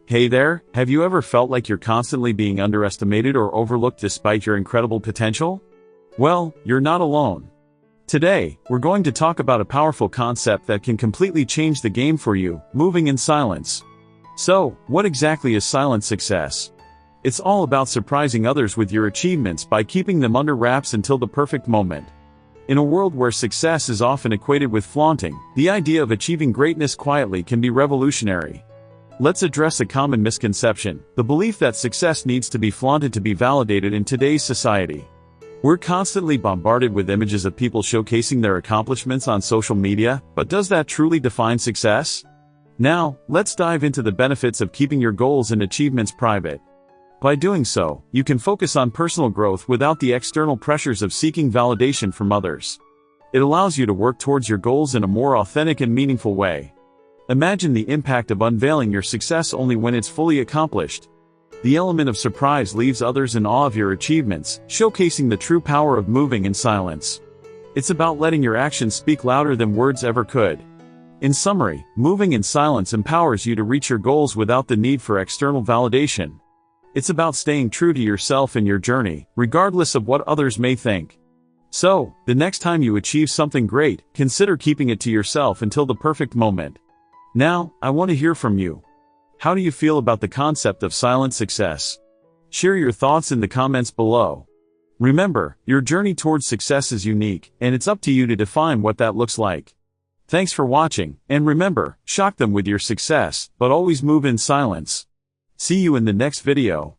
Hey there, have you ever felt like you're constantly being underestimated or overlooked despite your incredible potential? Well, you're not alone. Today, we're going to talk about a powerful concept that can completely change the game for you, moving in silence. So, what exactly is silent success? It's all about surprising others with your achievements by keeping them under wraps until the perfect moment. In a world where success is often equated with flaunting, the idea of achieving greatness quietly can be revolutionary. Let's address a common misconception, the belief that success needs to be flaunted to be validated in today's society. We're constantly bombarded with images of people showcasing their accomplishments on social media, but does that truly define success? Now, let's dive into the benefits of keeping your goals and achievements private. By doing so, you can focus on personal growth without the external pressures of seeking validation from others. It allows you to work towards your goals in a more authentic and meaningful way. Imagine the impact of unveiling your success only when it's fully accomplished. The element of surprise leaves others in awe of your achievements, showcasing the true power of moving in silence. It's about letting your actions speak louder than words ever could. In summary, moving in silence empowers you to reach your goals without the need for external validation. It's about staying true to yourself and your journey, regardless of what others may think. So, the next time you achieve something great, consider keeping it to yourself until the perfect moment. Now, I want to hear from you. How do you feel about the concept of silent success? Share your thoughts in the comments below. Remember, your journey towards success is unique, and it's up to you to define what that looks like. Thanks for watching, and remember, shock them with your success, but always move in silence. See you in the next video.